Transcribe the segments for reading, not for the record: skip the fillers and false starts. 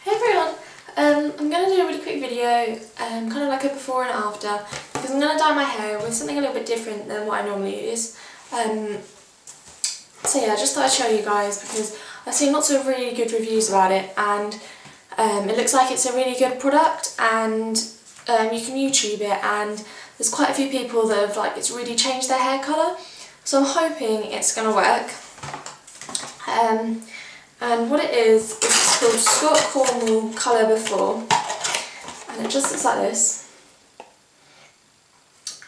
Hey everyone, I'm going to do a really quick video, kind of like a before and after, because I'm going to dye my hair with something a little bit different than what I normally use. So yeah, I just thought I'd show you guys because I've seen lots of really good reviews about it, and it looks like it's a really good product, and you can YouTube it, and there's quite a few people that have it's really changed their hair colour, so I'm hoping it's going to work. And what it is it's called Scott Cornwall Colour Before, and it just looks like this.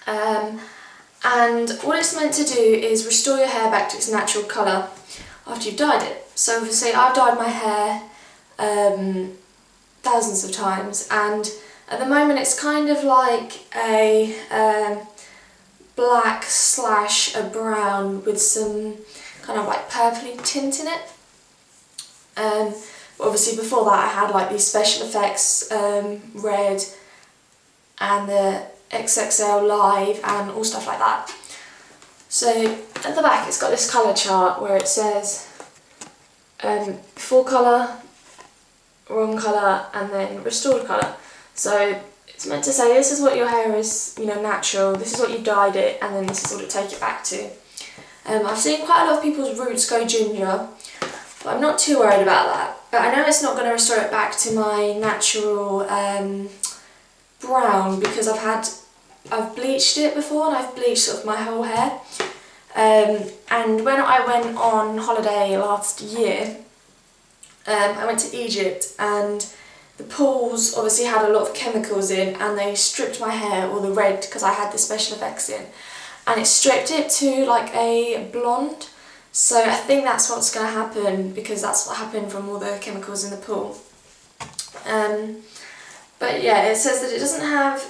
And what it's meant to do is restore your hair back to its natural colour after you've dyed it. So obviously I've dyed my hair thousands of times, and at the moment it's kind of like a black / a brown with some kind of like purpley tint in it. But obviously before that I had like these special effects, red and the XXL live and all stuff like that. So at the back it's got this colour chart where it says before colour, wrong colour and then restored colour. So it's meant to say this is what your hair is, natural, this is what you've dyed it, and then this is what it take it back to. I've seen quite a lot of people's roots go ginger, but I'm not too worried about that. But I know it's not going to restore it back to my natural brown, because I've bleached it before, and I've bleached sort of my whole hair. And when I went on holiday last year, I went to Egypt, and the pools obviously had a lot of chemicals in, and they stripped my hair, or the red, because I had the special effects in, and it stripped it to like a blonde. So I think that's what's going to happen, because that's what happened from all the chemicals in the pool. But yeah, it says that it doesn't have,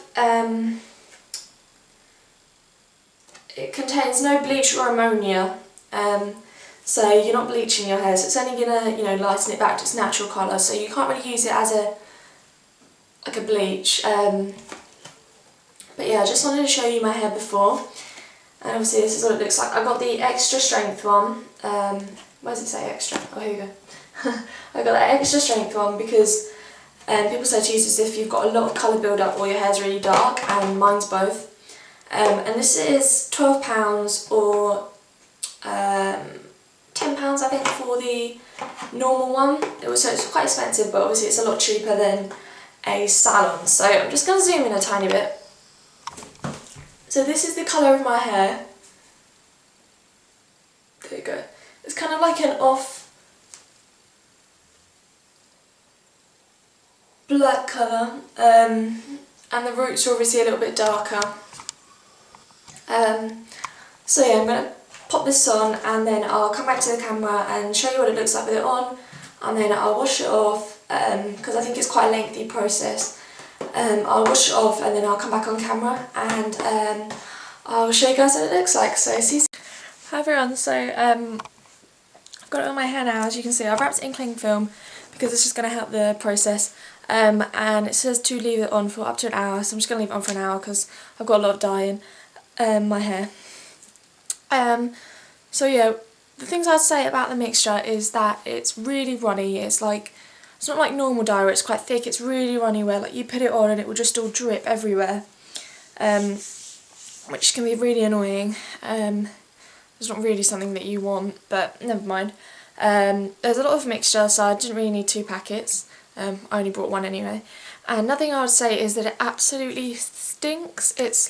it contains no bleach or ammonia, so you're not bleaching your hair, so it's only going to, lighten it back to its natural colour, so you can't really use it as a bleach. But yeah, I just wanted to show you my hair before. And obviously this is what it looks like. I got the extra strength one. Where does it say extra? Oh, here we go. I got that extra strength one because people say to use this if you've got a lot of colour build up or your hair's really dark, and mine's both. And this is £12 or £10 I think for the normal one. So it's quite expensive, but obviously it's a lot cheaper than a salon. So I'm just going to zoom in a tiny bit. So this is the colour of my hair. There you go. It's kind of like an off black colour, and the roots are obviously a little bit darker. So yeah, I'm going to pop this on, and then I'll come back to the camera and show you what it looks like with it on, and then I'll wash it off, because I think it's quite a lengthy process. I'll wash it off, and then I'll come back on camera, and I'll show you guys what it looks like. So see. Hi everyone, so I've got it on my hair now. As you can see, I've wrapped it in cling film because it's just going to help the process, and it says to leave it on for up to an hour, so I'm just going to leave it on for an hour because I've got a lot of dye in my hair. So yeah, the things I'd say about the mixture is that it's really runny. It's not like normal dye where it's quite thick. It's really runny where you put it on and it will just all drip everywhere, which can be really annoying. It's not really something that you want, but never mind. There's a lot of mixture, so I didn't really need 2 packets. I only brought 1 anyway. And another thing I would say is that it absolutely stinks. It's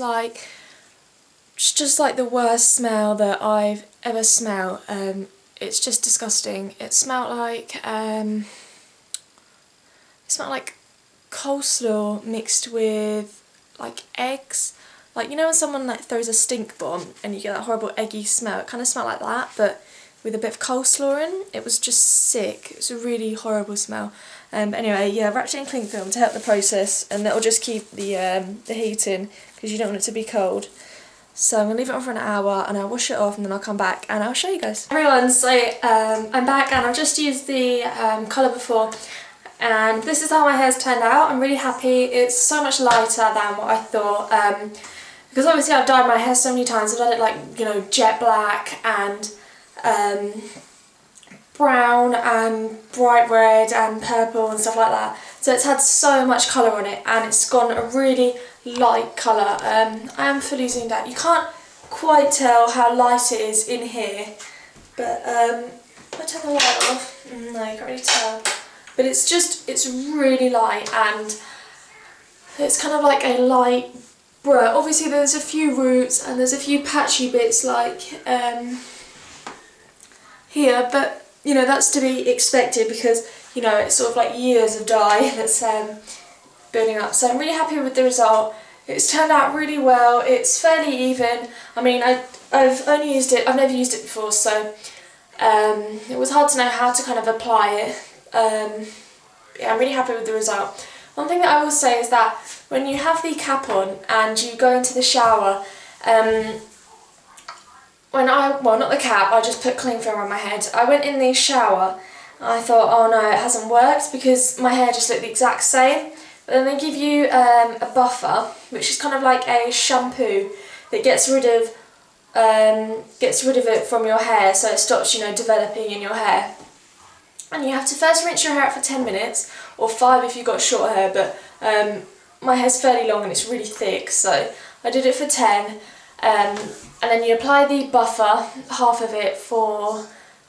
just like the worst smell that I've ever smelled. It's just disgusting. It smelled like coleslaw mixed with eggs. When someone throws a stink bomb and you get that horrible eggy smell, it kind of smelled like that, but with a bit of coleslaw in. It was just sick. It was a really horrible smell. Anyway, yeah, I've wrapped it in cling film to help the process, and that'll just keep the heat in because you don't want it to be cold. So I'm going to leave it on for an hour, and I'll wash it off, and then I'll come back and I'll show you guys. Everyone, so I'm back, and I've just used the colour before, and this is how my hair's turned out. I'm really happy. It's so much lighter than what I thought, because obviously I've dyed my hair so many times. I've done it jet black and brown and bright red and purple and stuff like that. So it's had so much colour on it, and it's gone a really light colour. I am fully zoomed out. You can't quite tell how light it is in here, but if I turn the light off, no, you can't really tell. But it's really light, and it's kind of like a light brown. Obviously there's a few roots and there's a few patchy bits like here, but you know, that's to be expected because, you know, it's sort of like years of dye that's building up. So I'm really happy with the result. It's turned out really well. It's fairly even. I mean, I've only used it, I've never used it before, so it was hard to know how to kind of apply it. Yeah, I'm really happy with the result. One thing that I will say is that when you have the cap on and you go into the shower, well, not the cap, I just put cling film on my head. I went in the shower and I thought, oh no, it hasn't worked because my hair just looked the exact same. But then they give you a buffer, which is kind of like a shampoo that gets rid of it from your hair, so it stops, you know, developing in your hair. And you have to first rinse your hair out for 10 minutes, or 5 if you've got short hair, but my hair's fairly long and it's really thick, so I did it for 10. And then you apply the buffer, half of it, for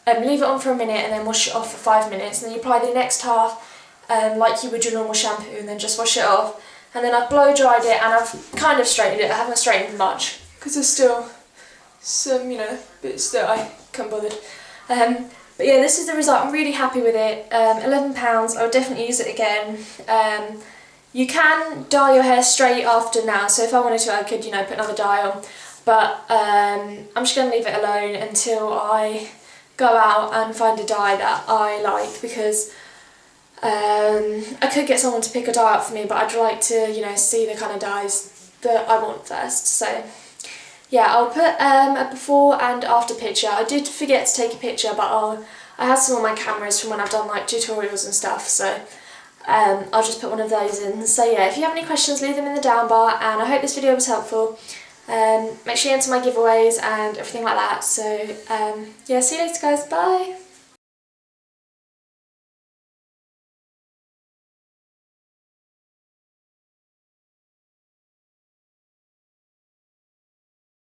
leave it on for a minute and then wash it off for 5 minutes, and then you apply the next half like you would your normal shampoo, and then just wash it off. And then I've blow dried it and I've kind of straightened it. I haven't straightened much because there's still some, you know, bits that I can't bothered. But yeah, this is the result. I'm really happy with it. £11. I would definitely use it again. You can dye your hair straight after now, so if I wanted to I could, you know, put another dye on. But I'm just going to leave it alone until I go out and find a dye that I like, because I could get someone to pick a dye up for me, but I'd like to, you know, see the kind of dyes that I want first. So yeah, I'll put a before and after picture. I did forget to take a picture, but I have some on my cameras from when I've done like tutorials and stuff, so I'll just put one of those in. So yeah, if you have any questions, leave them in the down bar, and I hope this video was helpful. Make sure you enter my giveaways and everything like that. So yeah, see you later guys, bye!